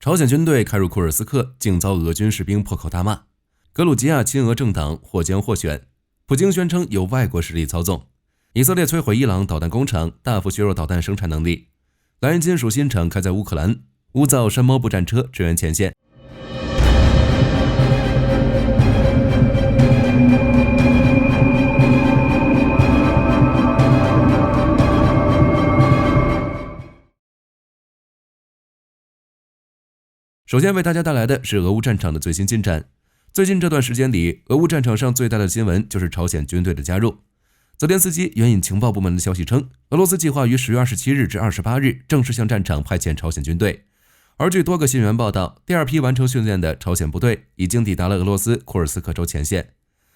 朝鲜军队开入库尔斯克，竟遭俄军士兵破口大骂。格鲁吉亚亲俄政党或将获选，普京宣称有外国势力操纵。以色列摧毁伊朗导弹工厂，大幅削弱导弹生产能力。莱茵金属新厂开在乌克兰，乌造山猫步战车支援前线。首先为大家带来的是俄乌战场的最新进展。最近这段时间里，俄乌战场上最大的新闻就是朝鲜军队的加入。泽连斯基援引情报部门的消息称，俄罗斯计划于10月27日至28日正式向战场派遣朝鲜军队。而据多个新闻报道，第二批完成训练的朝鲜部队已经抵达了俄罗斯库尔斯克州前线。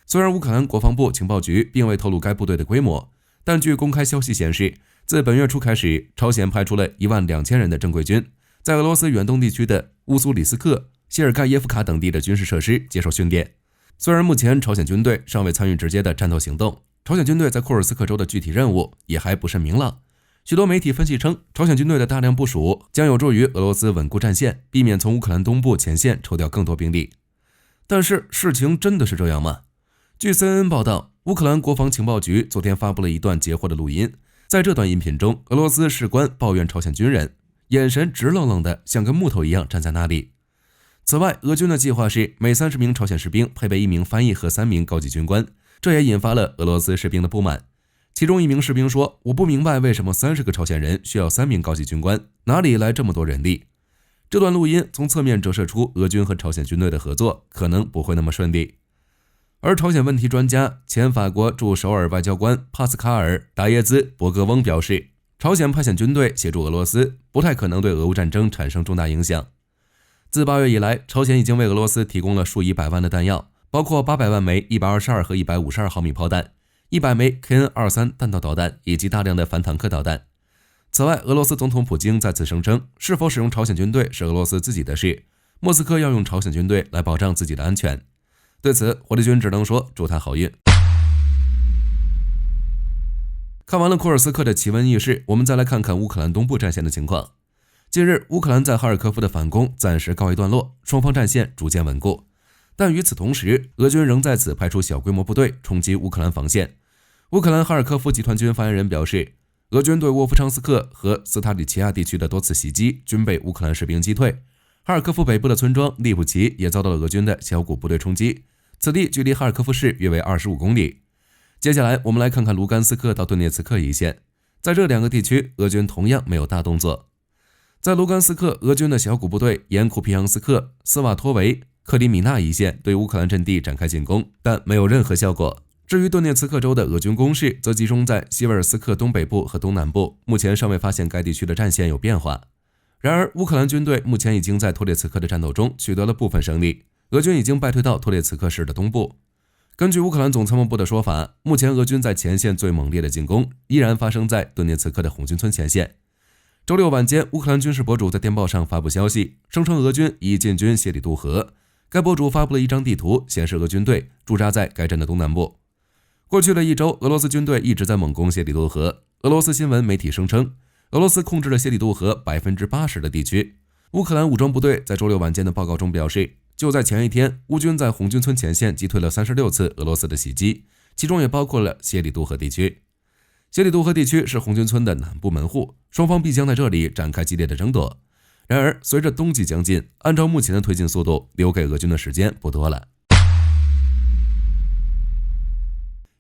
虽然乌克兰国防部情报局并未透露该部队的规模，但据公开消息显示，自本月初开始，朝鲜派出了12000人的正规军，在俄罗斯远东地区的乌苏里斯克、谢尔盖耶夫卡等地的军事设施接受训练。虽然目前朝鲜军队尚未参与直接的战斗行动，朝鲜军队在库尔斯克州的具体任务也还不甚明朗。许多媒体分析称，朝鲜军队的大量部署将有助于俄罗斯稳固战线，避免从乌克兰东部前线抽调更多兵力。但是事情真的是这样吗？据 CNN 报道，乌克兰国防情报局昨天发布了一段截获的录音，在这段音频中，俄罗斯士官抱怨朝鲜军人，眼神直愣愣的像个木头一样站在那里。此外，俄军的计划是每30名朝鲜士兵配备1名翻译和3名高级军官，这也引发了俄罗斯士兵的不满。其中一名士兵说，我不明白为什么30个朝鲜人需要3名高级军官，哪里来这么多人力？这段录音从侧面折射出俄军和朝鲜军队的合作可能不会那么顺利。而朝鲜问题专家、前法国驻首尔外交官帕斯卡尔·达耶兹·伯格翁表示，朝鲜派遣军队协助俄罗斯不太可能对俄乌战争产生重大影响。自8月以来，朝鲜已经为俄罗斯提供了数以百万的弹药，包括800万枚122和152毫米炮弹，100枚 KN-23 弹道导弹以及大量的反坦克导弹。此外，俄罗斯总统普京再次声称，是否使用朝鲜军队是俄罗斯自己的事，莫斯科要用朝鲜军队来保障自己的安全。对此，火力军只能说祝他好运。看完了库尔斯克的奇闻异事，我们再来看看乌克兰东部战线的情况。近日，乌克兰在哈尔科夫的反攻暂时告一段落，双方战线逐渐稳固。但与此同时，俄军仍在此派出小规模部队冲击乌克兰防线。乌克兰哈尔科夫集团军发言人表示，俄军对沃夫昌斯克和斯塔里奇亚地区的多次袭击均被乌克兰士兵击退。哈尔科夫北部的村庄利普奇也遭到了俄军的小股部队冲击，此地距离哈尔科夫市约为25公里。接下来我们来看看卢甘斯克到顿涅茨克一线，在这两个地区，俄军同样没有大动作。在卢甘斯克，俄军的小股部队沿库皮扬斯克、斯瓦托维、克里米纳一线对乌克兰阵地展开进攻，但没有任何效果。至于顿涅茨克州的俄军攻势，则集中在西维尔斯克东北部和东南部，目前尚未发现该地区的战线有变化。然而，乌克兰军队目前已经在托列茨克的战斗中取得了部分胜利，俄军已经败退到托列茨克市的东部。根据乌克兰总参谋部的说法，目前俄军在前线最猛烈的进攻依然发生在顿涅茨克的红军村前线。周六晚间，乌克兰军事博主在电报上发布消息，声称俄军已进军谢里杜河。该博主发布了一张地图，显示俄军队驻扎在该镇的东南部。过去的一周，俄罗斯军队一直在猛攻谢里杜河。俄罗斯新闻媒体声称，俄罗斯控制了谢里杜河 80% 的地区。乌克兰武装部队在周六晚间的报告中表示，就在前一天，乌军在红军村前线击退了36次俄罗斯的袭击，其中也包括了谢里杜河地区。谢里杜河地区是红军村的南部门户，双方必将在这里展开激烈的争夺。然而，随着冬季将近，按照目前的推进速度，留给俄军的时间不多了。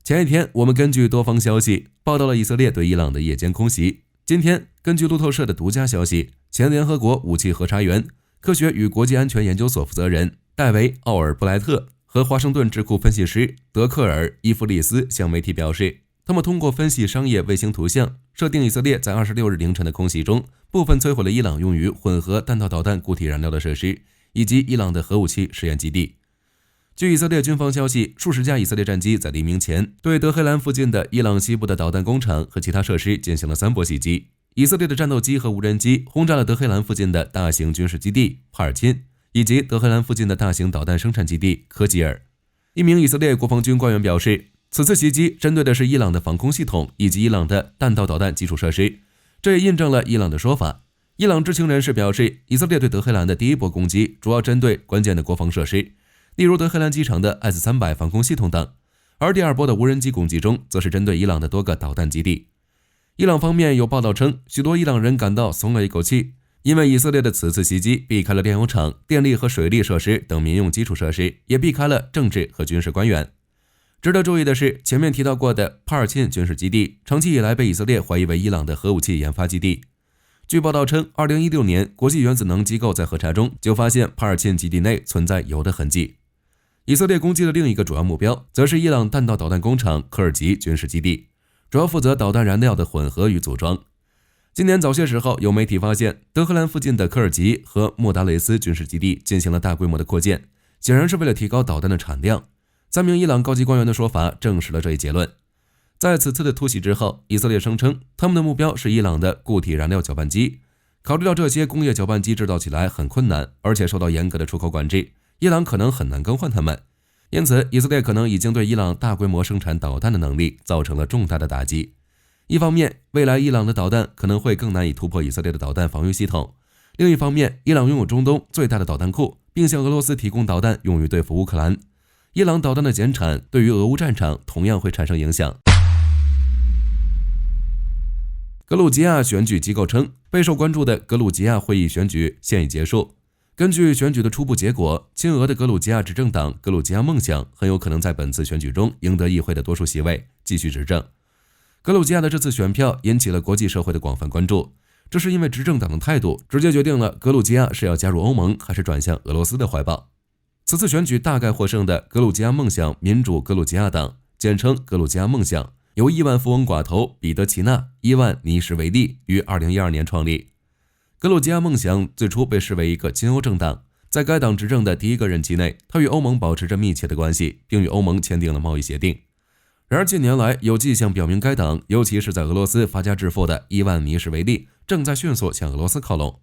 前一天，我们根据多方消息报道了以色列对伊朗的夜间空袭。今天，根据路透社的独家消息，前联合国武器核查员、科学与国际安全研究所负责人戴维·奥尔布莱特和华盛顿智库分析师德克尔·伊夫利斯向媒体表示，他们通过分析商业卫星图像，设定以色列在26日凌晨的空袭中，部分摧毁了伊朗用于混合弹道导弹固体燃料的设施，以及伊朗的核武器试验基地。据以色列军方消息，数十架以色列战机在黎明前对德黑兰附近的伊朗西部的导弹工厂和其他设施进行了3波袭击。以色列的战斗机和无人机轰炸了德黑兰附近的大型军事基地帕尔钦，以及德黑兰附近的大型导弹生产基地科吉尔。一名以色列国防军官员表示，此次袭击针对的是伊朗的防空系统以及伊朗的弹道导弹基础设施，这也印证了伊朗的说法。伊朗知情人士表示，以色列对德黑兰的第一波攻击主要针对关键的国防设施，例如德黑兰机场的 S-300 防空系统等，而第二波的无人机攻击中，则是针对伊朗的多个导弹基地。伊朗方面有报道称，许多伊朗人感到松了一口气，因为以色列的此次袭击避开了炼油厂、电力和水利设施等民用基础设施，也避开了政治和军事官员。值得注意的是，前面提到过的帕尔沁军事基地，长期以来被以色列怀疑为伊朗的核武器研发基地。据报道称，2016年，国际原子能机构在核查中就发现帕尔沁基地内存在铀的痕迹。以色列攻击的另一个主要目标，则是伊朗弹道导弹工厂科尔吉军事基地，主要负责导弹燃料的混合与组装。今年早些时候，有媒体发现德黑兰附近的科尔吉和莫达雷斯军事基地进行了大规模的扩建，显然是为了提高导弹的产量。3名伊朗高级官员的说法证实了这一结论。在此次的突袭之后，以色列声称他们的目标是伊朗的固体燃料搅拌机。考虑到这些工业搅拌机制造起来很困难，而且受到严格的出口管制，伊朗可能很难更换它们。因此，以色列可能已经对伊朗大规模生产导弹的能力造成了重大的打击。一方面，未来伊朗的导弹可能会更难以突破以色列的导弹防御系统；另一方面，伊朗拥有中东最大的导弹库，并向俄罗斯提供导弹用于对付乌克兰。伊朗导弹的减产对于俄乌战场同样会产生影响。格鲁吉亚选举机构称，备受关注的格鲁吉亚会议选举现已结束。根据选举的初步结果，亲俄的格鲁吉亚执政党格鲁吉亚梦想很有可能在本次选举中赢得议会的多数席位，继续执政。格鲁吉亚的这次选票引起了国际社会的广泛关注，这是因为执政党的态度直接决定了格鲁吉亚是要加入欧盟还是转向俄罗斯的怀抱。此次选举大概获胜的格鲁吉亚梦想民主格鲁吉亚党，简称格鲁吉亚梦想，由亿万富翁寡头彼得齐纳·伊万尼什维利于2012年创立。格鲁吉亚梦想最初被视为一个亲欧政党，在该党执政的第一个任期内，他与欧盟保持着密切的关系，并与欧盟签订了贸易协定。然而近年来有迹象表明，该党尤其是在俄罗斯发家致富的伊万尼什维利正在迅速向俄罗斯靠拢。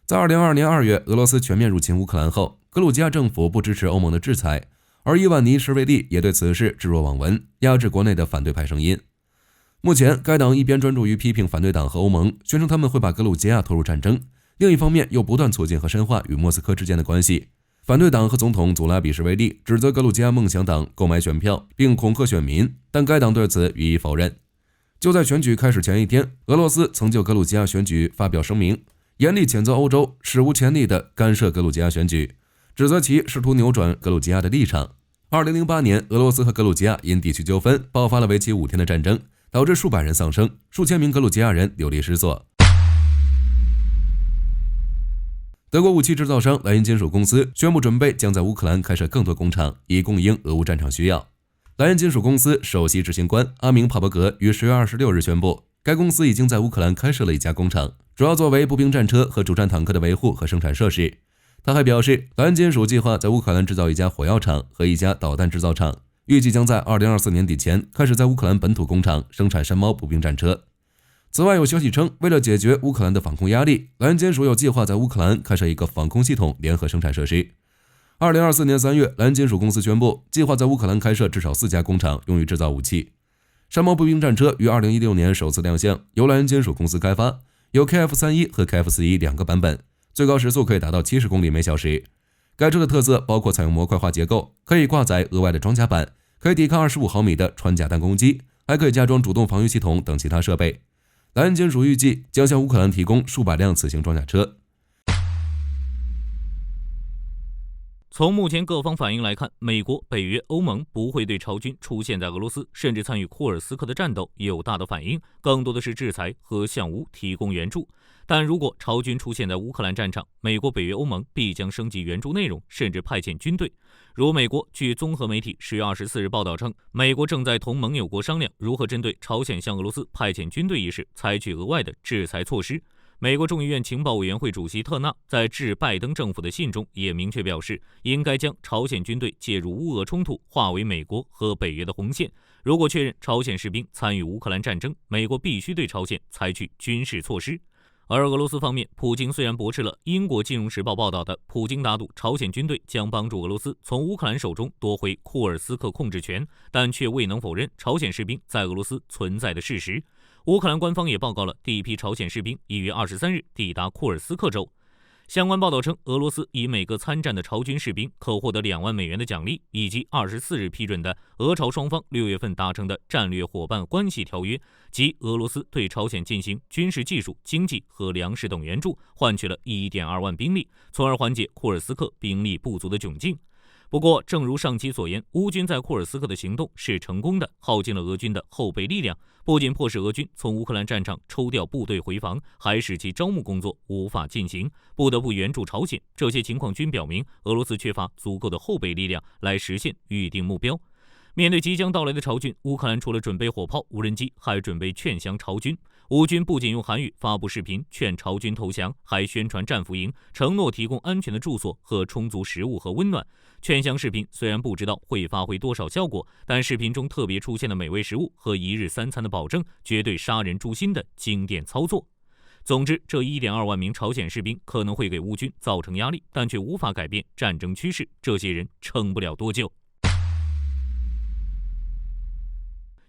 在2022年2月俄罗斯全面入侵乌克兰后，格鲁吉亚政府不支持欧盟的制裁，而伊万尼什维利也对此事置若罔闻，压制国内的反对派声音。目前该党一边专注于批评反对党和欧盟，宣称他们会把格鲁吉亚拖入战争，另一方面又不断促进和深化与莫斯科之间的关系。反对党和总统祖拉比什维利指责格鲁吉亚梦想党购买选票并恐吓选民，但该党对此予以否认。就在选举开始前一天，俄罗斯曾就格鲁吉亚选举发表声明，严厉谴责欧洲史无前例地干涉格鲁吉亚选举，指责其试图扭转格鲁吉亚的立场。2008年，俄罗斯和格鲁吉亚因地区纠纷爆发了为期5天的战争，导致数百人丧生，数千名格鲁吉亚人流离失所。德国武器制造商莱茵金属公司宣布准备将在乌克兰开设更多工厂，以供应俄乌战场需要。莱茵金属公司首席执行官阿明帕伯格于10月26日宣布，该公司已经在乌克兰开设了一家工厂，主要作为步兵战车和主战坦克的维护和生产设施。他还表示，莱茵金属计划在乌克兰制造一家火药厂和一家导弹制造厂，预计将在2024年底前开始在乌克兰本土工厂生产山猫步兵战车。此外，有消息称，为了解决乌克兰的防空压力，莱茵金属有计划在乌克兰开设一个防空系统联合生产设施。2024年3月，莱茵金属公司宣布，计划在乌克兰开设至少4家工厂，用于制造武器。山猫步兵战车于2016年首次亮相，由莱茵金属公司开发，有 KF31 和 KF41 2个版本，最高时速可以达到70公里每小时。该车的特色包括采用模块化结构，可以挂载额外的装甲板，可以抵抗25毫米的穿甲弹攻击，还可以加装主动防御系统等其他设备。莱茵金属预计将向乌克兰提供数百辆此型装甲车。从目前各方反应来看，美国、北约、欧盟不会对朝军出现在俄罗斯，甚至参与库尔斯克的战斗有大的反应，更多的是制裁和向乌提供援助。但如果朝军出现在乌克兰战场，美国、北约、欧盟必将升级援助内容，甚至派遣军队。如美国据综合媒体10月24日报道称，美国正在同盟友国商量如何针对朝鲜向俄罗斯派遣军队一事采取额外的制裁措施。美国众议院情报委员会主席特纳在致拜登政府的信中也明确表示，应该将朝鲜军队介入乌俄冲突划为美国和北约的红线。如果确认朝鲜士兵参与乌克兰战争，美国必须对朝鲜采取军事措施。而俄罗斯方面，普京虽然驳斥了英国金融时报报道的普京打赌朝鲜军队将帮助俄罗斯从乌克兰手中夺回库尔斯克控制权，但却未能否认朝鲜士兵在俄罗斯存在的事实。乌克兰官方也报告了第一批朝鲜士兵已于23日抵达库尔斯克州。相关报道称，俄罗斯以每个参战的朝军士兵可获得2万美元的奖励，以及24日批准的俄朝双方6月份达成的战略伙伴关系条约，即俄罗斯对朝鲜进行军事技术、经济和粮食等援助，换取了1.2万兵力，从而缓解库尔斯克兵力不足的窘境。不过，正如上期所言，乌军在库尔斯克的行动是成功的，耗尽了俄军的后备力量，不仅迫使俄军从乌克兰战场抽调部队回防，还使其招募工作无法进行，不得不援助朝鲜。这些情况均表明，俄罗斯缺乏足够的后备力量来实现预定目标。面对即将到来的朝军，乌克兰除了准备火炮、无人机，还准备劝降朝军。乌军不仅用韩语发布视频劝朝军投降，还宣传战俘营，承诺提供安全的住所和充足食物和温暖。劝降视频虽然不知道会发挥多少效果，但视频中特别出现的美味食物和1日3餐的保证，绝对杀人诛心的经典操作。总之，这1.2万名朝鲜士兵可能会给乌军造成压力，但却无法改变战争趋势，这些人撑不了多久。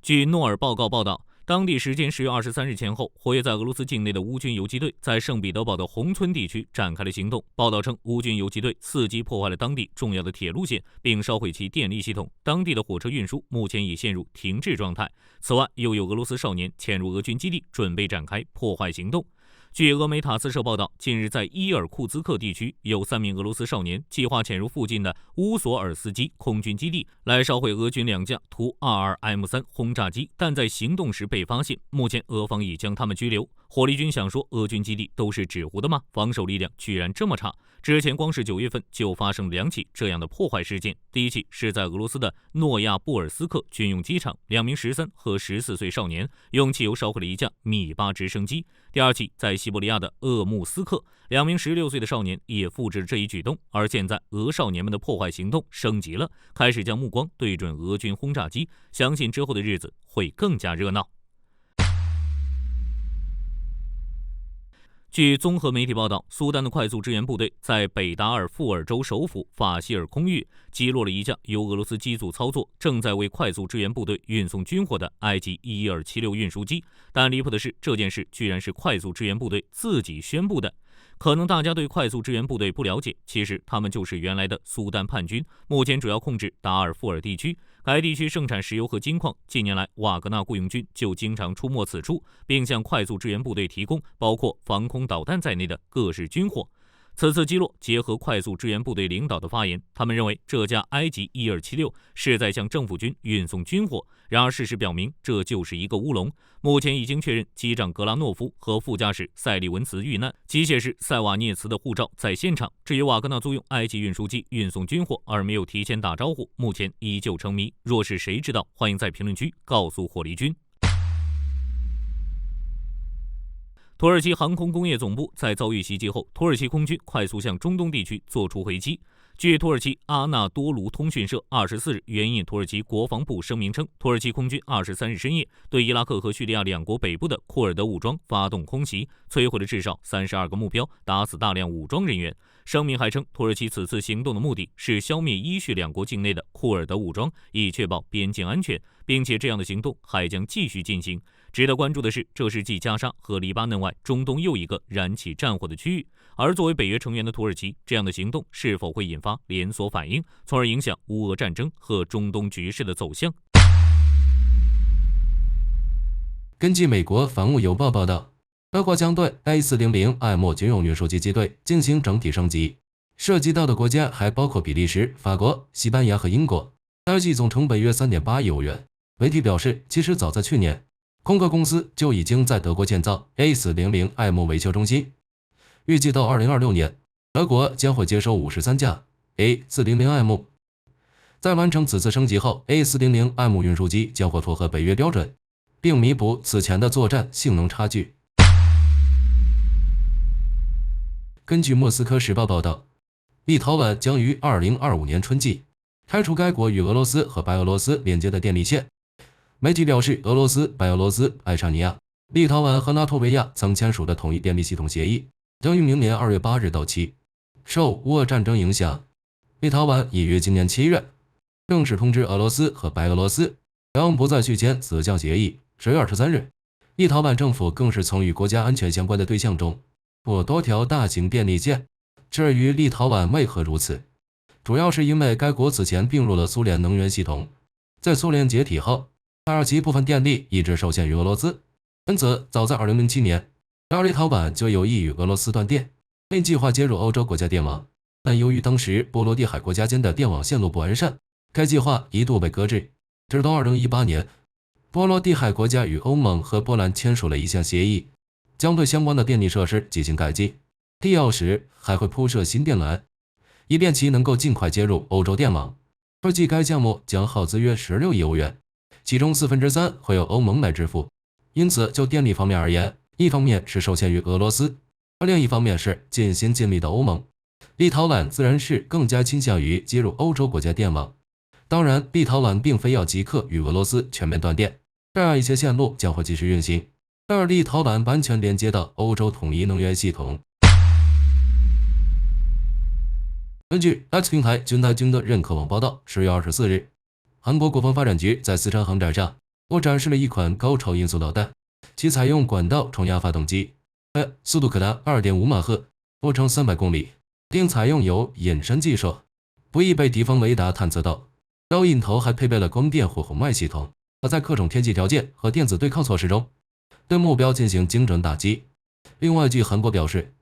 据诺尔报告报道，当地时间10月23日前后，活跃在俄罗斯境内的乌军游击队在圣彼得堡的宏村地区展开了行动。报道称，乌军游击队伺机破坏了当地重要的铁路线，并烧毁其电力系统。当地的火车运输目前已陷入停滞状态。此外，又有俄罗斯少年潜入俄军基地，准备展开破坏行动。据俄媒塔斯社报道，近日在伊尔库兹克地区，有3名俄罗斯少年计划潜入附近的乌索尔斯基空军基地，来烧毁俄军2架图 22M3 轰炸机，但在行动时被发现。目前俄方已将他们拘留。火力军想说，俄军基地都是纸糊的吗？防守力量居然这么差。之前光是9月份就发生2起这样的破坏事件。第一起是在俄罗斯的诺亚布尔斯克军用机场，2名13和14岁少年用汽油烧毁了1架米8直升机。第二起在西伯利亚的鄂木斯克，2名16岁的少年也复制了这一举动。而现在俄少年们的破坏行动升级了，开始将目光对准俄军轰炸机，相信之后的日子会更加热闹。据综合媒体报道，苏丹的快速支援部队在北达尔富尔州首府法希尔空域击落了1架由俄罗斯机组操作、正在为快速支援部队运送军火的埃及伊尔76运输机。但离谱的是，这件事居然是快速支援部队自己宣布的。可能大家对快速支援部队不了解，其实他们就是原来的苏丹叛军，目前主要控制达尔富尔地区。该地区盛产石油和金矿，近年来瓦格纳雇佣军就经常出没此处，并向快速支援部队提供包括防空导弹在内的各式军火。此次击落结合快速支援部队领导的发言，他们认为这架埃及伊尔76是在向政府军运送军火。然而事实表明，这就是一个乌龙。目前已经确认机长格拉诺夫和副驾驶塞利文茨遇难，机械师塞瓦涅茨的护照在现场。至于瓦格纳租用埃及运输机运送军火而没有提前打招呼，目前依旧成谜。若是谁知道，欢迎在评论区告诉火力军。土耳其航空工业总部在遭遇袭击后，土耳其空军快速向中东地区做出回击。据土耳其阿纳多卢通讯社24日援引土耳其国防部声明称，土耳其空军23日深夜对伊拉克和叙利亚2国北部的库尔德武装发动空袭，摧毁了至少32个目标，打死大量武装人员。声明还称，土耳其此次行动的目的是消灭伊叙2国境内的库尔德武装，以确保边境安全，并且这样的行动还将继续进行。值得关注的是，这是继加沙和黎巴嫩外，中东又一个燃起战火的区域。而作为北约成员的土耳其，这样的行动是否会引发连锁反应，从而影响乌俄战争和中东局势的走向？根据美国防务邮报报道，德国将对 A400M 军用运输机机队进行整体升级，涉及到的国家还包括比利时、法国、西班牙和英国，该计总成本约 3.8 亿欧元。媒体表示，其实早在去年，空客公司就已经在德国建造 A400M 维修中心，预计到2026年，德国将会接收53架 A400M。在完成此次升级后， A400M 运输机将会符合北约标准，并弥补此前的作战性能差距。根据莫斯科时报报道，立陶宛将于2025年春季开除该国与俄罗斯和白俄罗斯连接的电力线。媒体表示，俄罗斯、白俄罗斯、爱沙尼亚、立陶宛和拉脱维亚曾签署的统一电力系统协议将于明年2月8日到期。受乌俄战争影响，立陶宛已于今年7月正式通知俄罗斯和白俄罗斯将不再续签此项协议。10月23日，立陶宛政府更是从与国家安全相关的对象中拨多条大型电力线。至于立陶宛为何如此，主要是因为该国此前并入了苏联能源系统，在苏联解体后，土耳其部分电力一直受限于俄罗斯，因此早在2007年，立陶宛就有意与俄罗斯断电，并计划接入欧洲国家电网。但由于当时波罗的海国家间的电网线路不完善，该计划一度被搁置。直到2018年，波罗的海国家与欧盟和波兰签署了一项协议，将对相关的电力设施进行改进，必要时还会铺设新电缆，以便其能够尽快接入欧洲电网。预计该项目将耗资约16亿欧元，其中3/4会由欧盟来支付。因此，就电力方面而言，一方面是受限于俄罗斯，而另一方面是尽心尽力的欧盟。立陶宛自然是更加倾向于接入欧洲国家电网。当然，立陶宛并非要即刻与俄罗斯全面断电，这样一些线路将会继续运行，而立陶宛完全连接到欧洲统一能源系统。根据 X 平台军台军的认可网报道，10月24日，韩国国防发展局在四川航展上展示了一款高超音速导弹，其采用管道冲压发动机，速度可达 2.5 马赫，波程300公里，并采用有隐身技术，不易被敌方雷达探测到。该引头还配备了光电或红外系统，在各种天气条件和电子对抗措施中，对目标进行精准打击。另外，据韩国表示，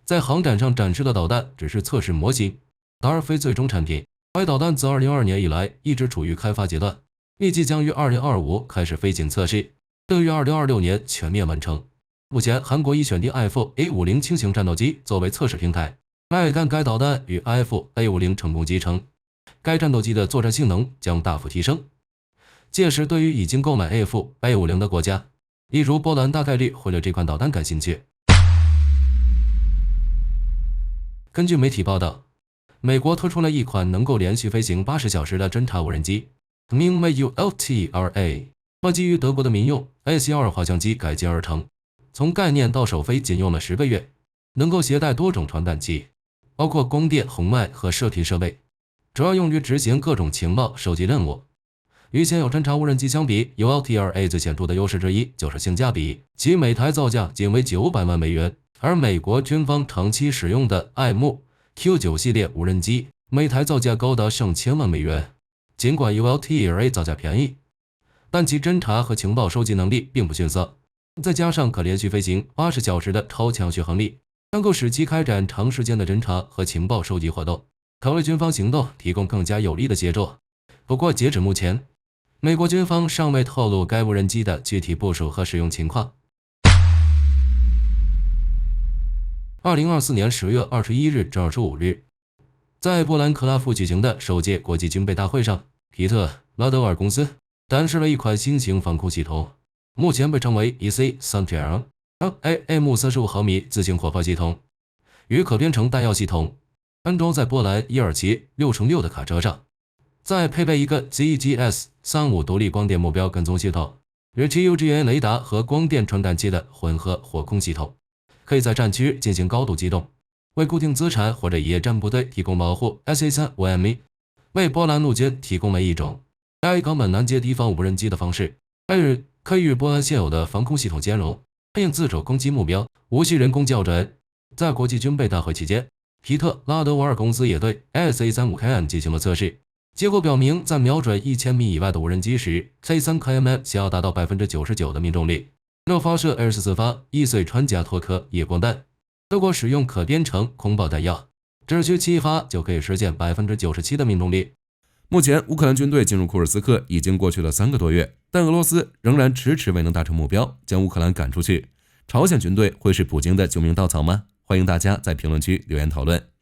在航展上展示的导弹只是测试模型，而非最终产品。该导弹自2022年以来一直处于开发阶段，预计将于2025开始飞行测试，并于2026年全面完成。目前，韩国已选定 IF-A50 轻型战斗机作为测试平台，一旦该导弹与 IF-A50 成功集成，该战斗机的作战性能将大幅提升。届时，对于已经购买 IF-A50 的国家，例如波兰，大概率会对这款导弹感兴趣。根据媒体报道，美国推出了一款能够连续飞行80小时的侦察无人机，名为 ULTRA， 基于德国的民用 AC-2 滑翔机改进而成，从概念到首飞仅用了10个月，能够携带多种传感器，包括光电、红外和射频设备，主要用于执行各种情报收集任务。与现有侦察无人机相比， ULTRA 最显著的优势之一就是性价比，其每台造价仅为900万美元，而美国军方长期使用的爱慕 Q9 系列无人机每台造价高达上千万美元。尽管 ULTRA 造价便宜，但其侦察和情报收集能力并不逊色，再加上可连续飞行80小时的超强续航力，能够使其开展长时间的侦察和情报收集活动，可为军方行动提供更加有力的协助。不过，截止目前，美国军方尚未透露该无人机的具体部署和使用情况。2024年10月21日至25日，在波兰克拉夫举行的首届国际军备大会上，皮特·拉德瓦尔公司展示了一款新型防空系统，目前被称为 EC-3L AM 35毫米自行火炮系统，与可编程弹药系统，安装在波兰伊尔奇6×6的卡车上，再配备一个 ZGS-35独立光电目标跟踪系统，与 TUGA 雷达和光电传感器的混合火控系统，可以在战区进行高度机动，为固定资产或者野战部队提供保护。SA-35ME 为波兰陆军提供了一种该港本拦截敌方无人机的方式，可以与波兰现有的防空系统兼容，并自主攻击目标，无需人工校准。在国际军备大会期间，皮特·拉德瓦尔公司也对 SA-35KM 进行了测试，结果表明，在瞄准1000米以外的无人机时 ，K3KM 需要达到 99% 的命中率，若发射24发易碎穿甲托克夜光弹，如果使用可编程空爆弹药，只需7发就可以实现 97% 的命中率。目前，乌克兰军队进入库尔斯克已经过去了3个多月，但俄罗斯仍然迟迟未能达成目标，将乌克兰赶出去。朝鲜军队会是普京的救命稻草吗？欢迎大家在评论区留言讨论。